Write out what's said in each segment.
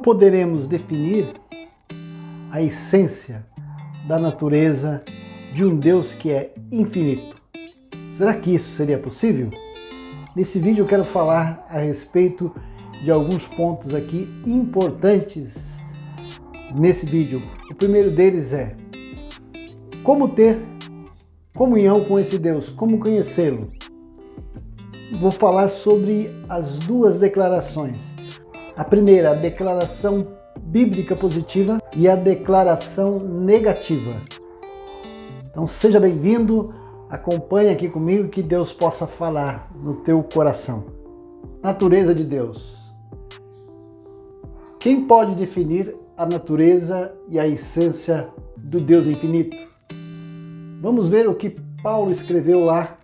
poderemos definir a essência da natureza de um Deus que é infinito? Será que isso seria possível? Nesse vídeo eu quero falar a respeito de alguns pontos aqui importantes nesse vídeo. O primeiro deles é como ter comunhão com esse Deus, como conhecê-lo. Vou falar sobre as duas declarações. A primeira, a declaração bíblica positiva e a declaração negativa. Então seja bem-vindo, acompanhe aqui comigo que Deus possa falar no teu coração. Natureza de Deus. Quem pode definir a natureza e a essência do Deus infinito? Vamos ver o que Paulo escreveu lá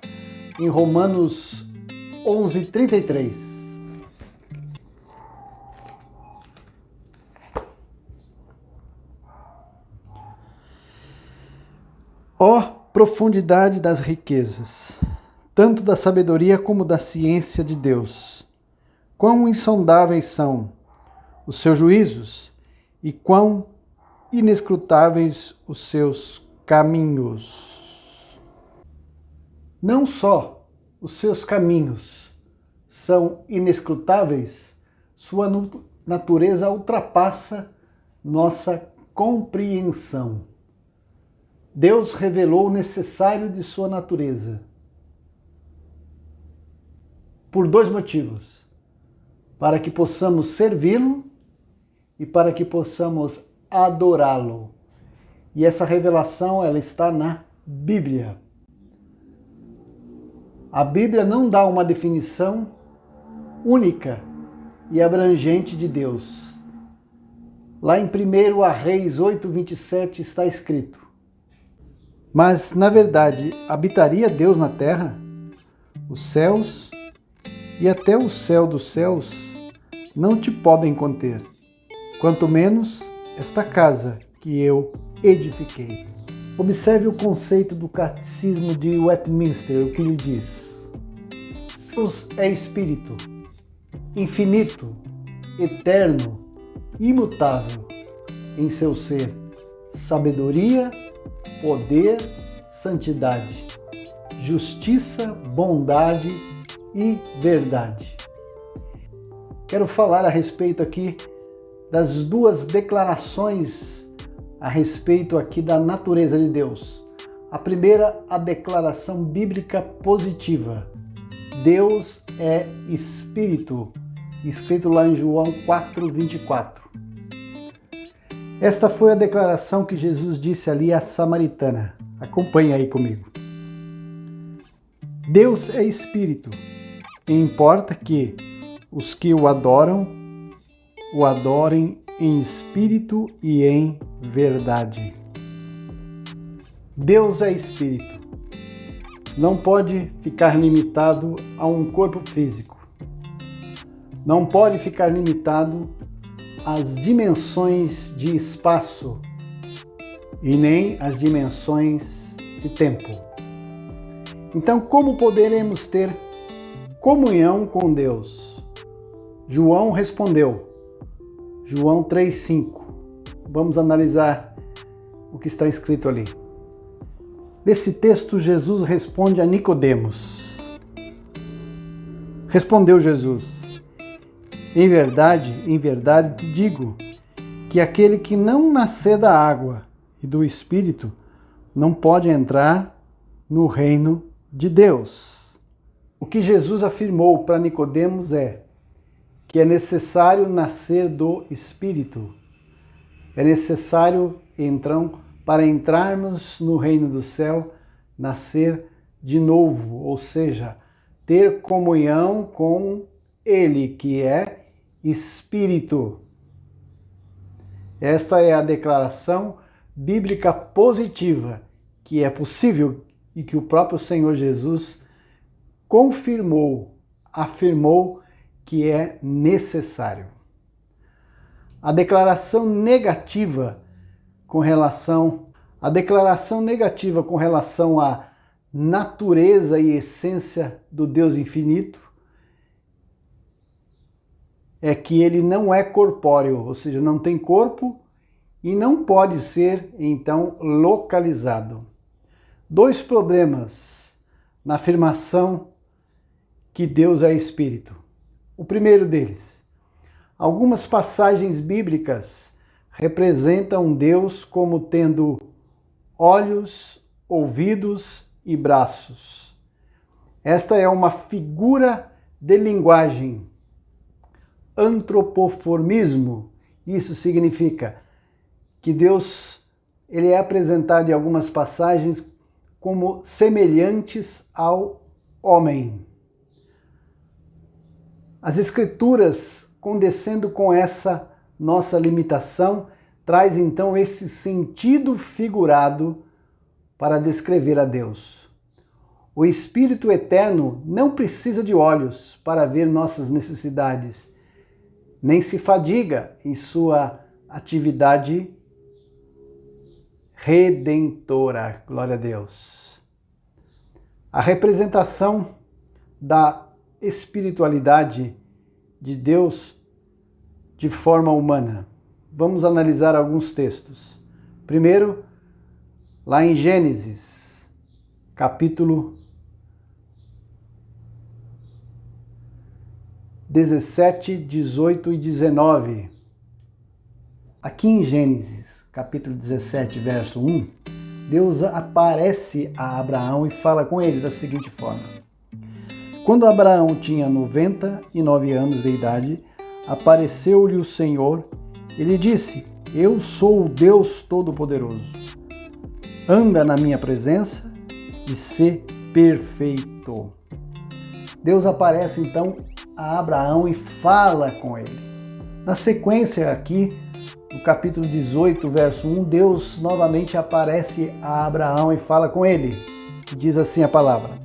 em Romanos 11:33. Ó profundidade das riquezas, tanto da sabedoria como da ciência de Deus! Quão insondáveis são os seus juízos e quão inescrutáveis os seus caminhos. Não só os seus caminhos são inescrutáveis, sua natureza ultrapassa nossa compreensão. Deus revelou o necessário de sua natureza por dois motivos: para que possamos servi-lo e para que possamos adorá-lo. E essa revelação ela está na Bíblia. A Bíblia não dá uma definição única e abrangente de Deus. Lá em 1 Reis 8:27 está escrito: mas, na verdade, habitaria Deus na terra? Os céus e até o céu dos céus não te podem conter, quanto menos esta casa que eu edifiquei. Observe o conceito do Catecismo de Westminster, o que ele diz. Deus é espírito, infinito, eterno, imutável em seu ser, sabedoria, poder, santidade, justiça, bondade e verdade. Quero falar a respeito aqui das duas declarações a respeito aqui da natureza de Deus. A primeira, a declaração bíblica positiva. Deus é Espírito, escrito lá em João 4:24. Esta foi a declaração que Jesus disse ali à samaritana. Acompanhe aí comigo. Deus é Espírito, e importa que os que o adorem em espírito e em verdade. Deus é Espírito. Não pode ficar limitado a um corpo físico. Não pode ficar limitado às dimensões de espaço e nem às dimensões de tempo. Então, como poderemos ter comunhão com Deus? João respondeu, João 3:5. Vamos analisar o que está escrito ali. Nesse texto, Jesus responde a Nicodemos. Respondeu Jesus: em verdade te digo que aquele que não nascer da água e do Espírito não pode entrar no reino de Deus. O que Jesus afirmou para Nicodemos é que é necessário nascer do Espírito. É necessário, então, para entrarmos no reino do céu, nascer de novo, ou seja, ter comunhão com Ele, que é Espírito. Esta é a declaração bíblica positiva que é possível e que o próprio Senhor Jesus confirmou, afirmou que é necessário. A declaração negativa com relação à natureza e essência do Deus infinito é que ele não é corpóreo, ou seja, não tem corpo e não pode ser, então, localizado. Dois problemas na afirmação que Deus é Espírito. O primeiro deles, algumas passagens bíblicas representam Deus como tendo olhos, ouvidos e braços. Esta é uma figura de linguagem. Antropoformismo, isso significa que Deus ele é apresentado em algumas passagens como semelhantes ao homem. As Escrituras, condescendo com essa nossa limitação, traz então esse sentido figurado para descrever a Deus. O Espírito Eterno não precisa de olhos para ver nossas necessidades, nem se fadiga em sua atividade redentora. Glória a Deus. A representação da espiritualidade de Deus de forma humana. Vamos analisar alguns textos. Primeiro, lá em Gênesis, capítulo 17, 18 e 19. Aqui em Gênesis, capítulo 17, verso 1, Deus aparece a Abraão e fala com ele da seguinte forma: Quando Abraão tinha 99 anos de idade, apareceu-lhe o Senhor e lhe disse: Eu sou o Deus Todo-Poderoso. Anda na minha presença e sê perfeito. Deus aparece então a Abraão e fala com ele. Na sequência aqui, no capítulo 18, verso 1, Deus novamente aparece a Abraão e fala com ele. Diz assim a palavra: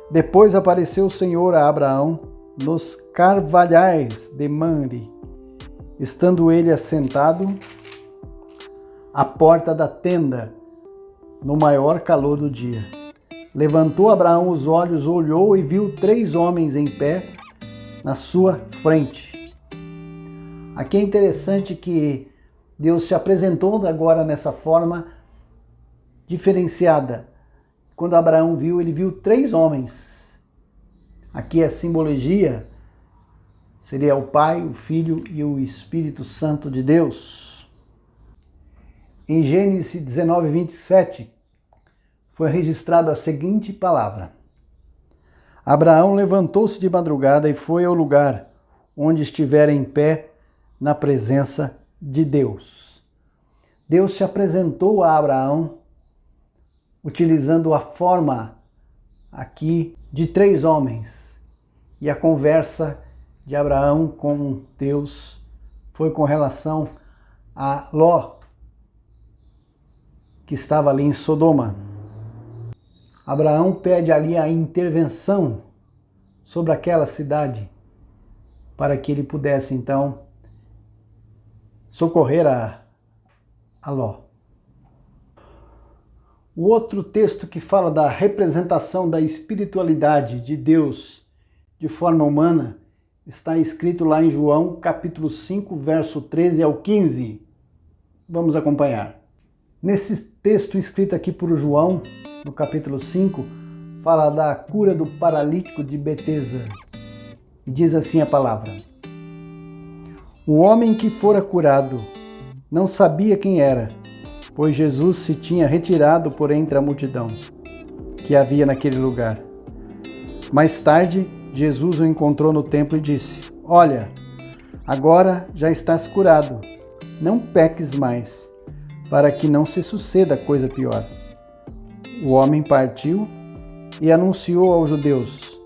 Depois apareceu o Senhor a Abraão nos carvalhais de Mamre, estando ele assentado à porta da tenda, no maior calor do dia. Levantou Abraão os olhos, olhou e viu 3 homens em pé na sua frente. Aqui é interessante que Deus se apresentou agora nessa forma diferenciada. Quando Abraão viu, ele viu 3 homens. Aqui a simbologia seria o Pai, o Filho e o Espírito Santo de Deus. Em Gênesis 19, 27, foi registrada a seguinte palavra: Abraão levantou-se de madrugada e foi ao lugar onde estivera em pé na presença de Deus. Deus se apresentou a Abraão utilizando a forma aqui de 3 homens. E a conversa de Abraão com Deus foi com relação a Ló, que estava ali em Sodoma. Abraão pede ali a intervenção sobre aquela cidade para que ele pudesse então socorrer a Ló. O outro texto que fala da representação da espiritualidade de Deus de forma humana está escrito lá em João, capítulo 5, verso 13 ao 15. Vamos acompanhar. Nesse texto escrito aqui por João, no capítulo 5, fala da cura do paralítico de Betesda. E diz assim a palavra: O homem que fora curado não sabia quem era, pois Jesus se tinha retirado por entre a multidão que havia naquele lugar. Mais tarde, Jesus o encontrou no templo e disse: Olha, agora já estás curado, não peques mais, para que não se suceda coisa pior. O homem partiu e anunciou aos judeus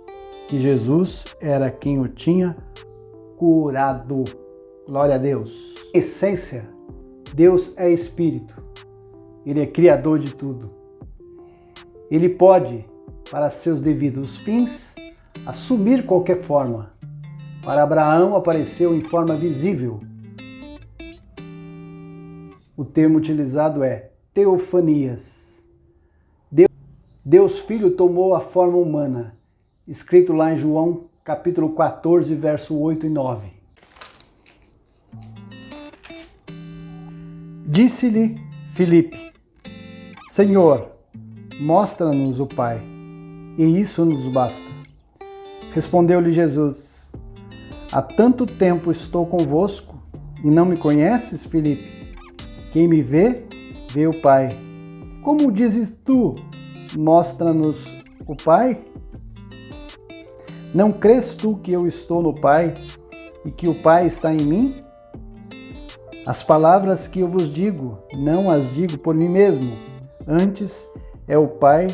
que Jesus era quem o tinha curado. Glória a Deus. Em essência, Deus é Espírito. Ele é Criador de tudo. Ele pode, para seus devidos fins, assumir qualquer forma. Para Abraão apareceu em forma visível. O termo utilizado é teofanias. Deus Filho tomou a forma humana, escrito lá em João capítulo 14, verso 8 e 9. Disse-lhe Filipe: Senhor, mostra-nos o Pai, e isso nos basta. Respondeu-lhe Jesus: Há tanto tempo estou convosco e não me conheces, Filipe? Quem me vê, vê o Pai. Como dizes tu, mostra-nos o Pai? Não crês tu que eu estou no Pai e que o Pai está em mim? As palavras que eu vos digo, não as digo por mim mesmo, antes é o Pai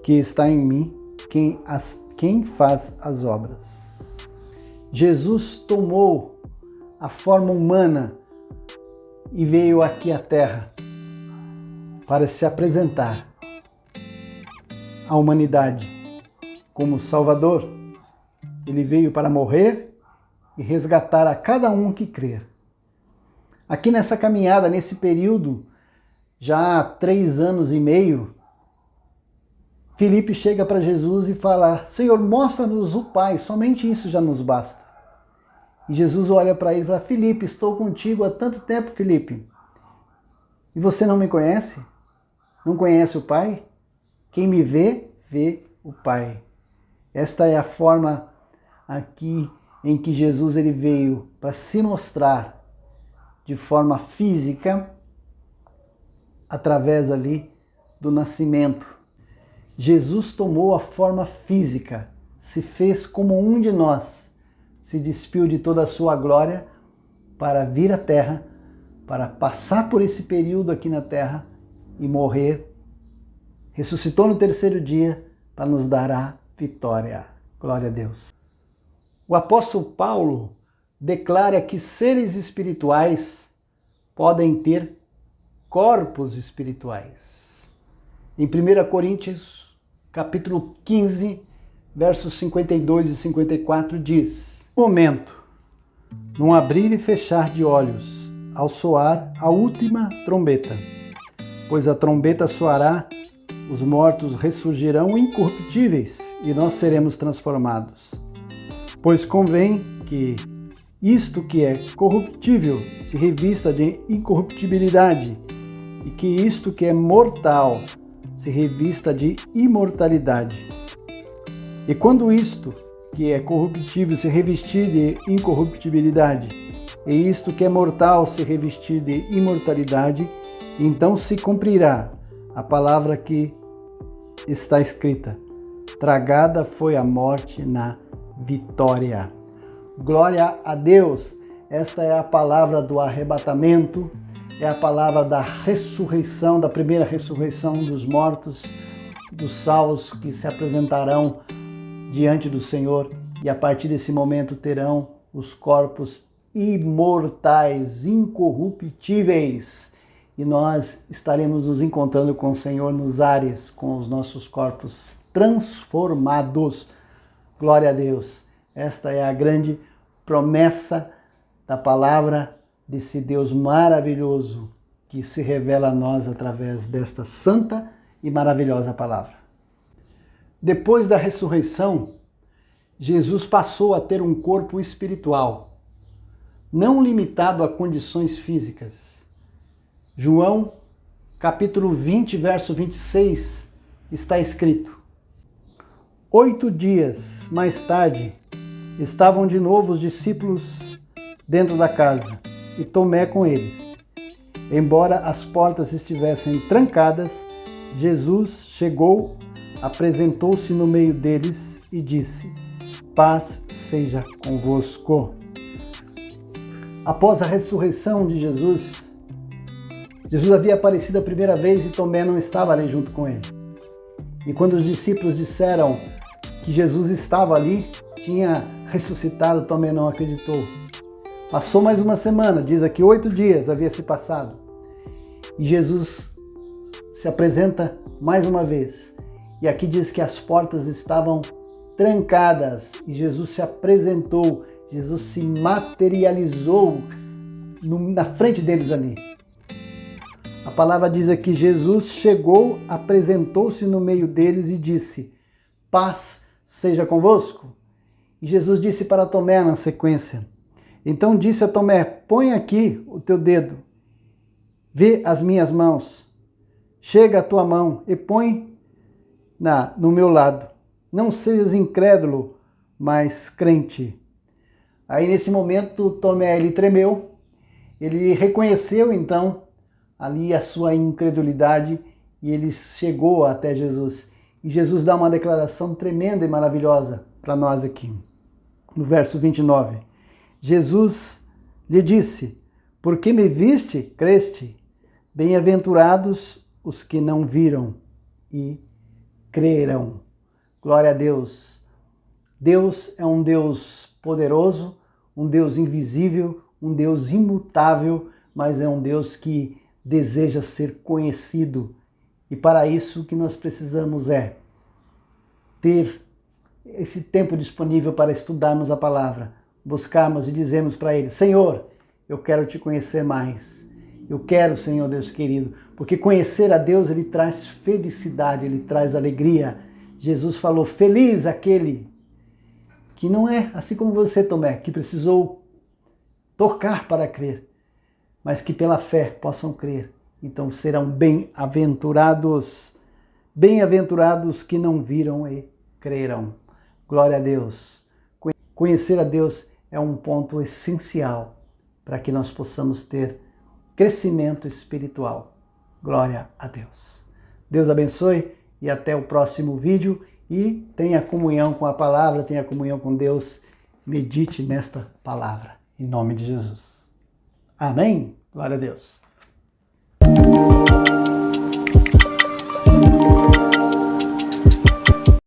que está em mim quem faz as obras. Jesus tomou a forma humana e veio aqui à Terra para se apresentar à humanidade como Salvador. Ele veio para morrer e resgatar a cada um que crer. Aqui nessa caminhada, nesse período, já há 3 anos e meio, Filipe chega para Jesus e fala: Senhor, mostra-nos o Pai, somente isso já nos basta. E Jesus olha para ele e fala: Filipe, estou contigo há tanto tempo, Filipe, e você não me conhece? Não conhece o Pai? Quem me vê, vê o Pai. Esta é a forma aqui em que Jesus ele veio para se mostrar de forma física através ali do nascimento. Jesus tomou a forma física, se fez como um de nós, se despiu de toda a sua glória para vir à Terra, para passar por esse período aqui na Terra e morrer. Ressuscitou no 3º dia para nos dar a vitória. Glória a Deus. O apóstolo Paulo declara que seres espirituais podem ter corpos espirituais. Em 1 Coríntios, capítulo 15, versos 52 e 54 diz: Momento, num abrir e fechar de olhos, ao soar a última trombeta, pois a trombeta soará, os mortos ressurgirão incorruptíveis e nós seremos transformados. Pois convém que isto que é corruptível se revista de incorruptibilidade, e que isto que é mortal se revista de imortalidade. E quando isto que é corruptível se revestir de incorruptibilidade, e isto que é mortal se revestir de imortalidade, então se cumprirá a palavra que está escrita: tragada foi a morte na vitória. Glória a Deus! Esta é a palavra do arrebatamento, é a palavra da ressurreição, da primeira ressurreição dos mortos, dos salvos que se apresentarão diante do Senhor e a partir desse momento terão os corpos imortais, incorruptíveis. E nós estaremos nos encontrando com o Senhor nos ares, com os nossos corpos transformados. Glória a Deus! Esta é a grande promessa da palavra desse Deus maravilhoso que se revela a nós através desta santa e maravilhosa palavra. Depois da ressurreição, Jesus passou a ter um corpo espiritual, não limitado a condições físicas. João, capítulo 20, verso 26, está escrito: 8 dias mais tarde, estavam de novo os discípulos dentro da casa, e Tomé com eles. Embora as portas estivessem trancadas, Jesus chegou, apresentou-se no meio deles e disse: Paz seja convosco. Após a ressurreição de Jesus, Jesus havia aparecido a primeira vez e Tomé não estava ali junto com ele. E quando os discípulos disseram que Jesus estava ali, tinha ressuscitado, Tomé não acreditou. Passou mais uma semana, diz aqui 8 dias havia se passado. E Jesus se apresenta mais uma vez. E aqui diz que as portas estavam trancadas. E Jesus se apresentou, Jesus se materializou na frente deles ali. A palavra diz aqui: Jesus chegou, apresentou-se no meio deles e disse: Paz seja convosco. E Jesus disse para Tomé na sequência: Então disse a Tomé: Põe aqui o teu dedo Vê as minhas mãos. Chega a tua mão e põe no meu lado. Não sejas incrédulo, mas crente. Aí nesse momento Tomé ele tremeu, ele reconheceu então ali a sua incredulidade e ele chegou até Jesus. E Jesus dá uma declaração tremenda e maravilhosa para nós aqui. No verso 29. Jesus lhe disse: porque me viste, creste. Bem-aventurados os que não viram e creram. Glória a Deus. Deus é um Deus poderoso, um Deus invisível, um Deus imutável, mas é um Deus que deseja ser conhecido. E para isso o que nós precisamos é ter esse tempo disponível para estudarmos a palavra, buscarmos e dizermos para Ele: Senhor, eu quero te conhecer mais. Eu quero, Senhor Deus querido, porque conhecer a Deus, Ele traz felicidade, Ele traz alegria. Jesus falou: feliz aquele que não é assim como você, Tomé, que precisou tocar para crer, mas que pela fé possam crer. Então serão bem-aventurados, bem-aventurados que não viram e creram. Glória a Deus. Conhecer a Deus é um ponto essencial para que nós possamos ter crescimento espiritual. Glória a Deus. Deus abençoe e até o próximo vídeo. E tenha comunhão com a palavra, tenha comunhão com Deus. Medite nesta palavra, em nome de Jesus. Amém? Glória a Deus.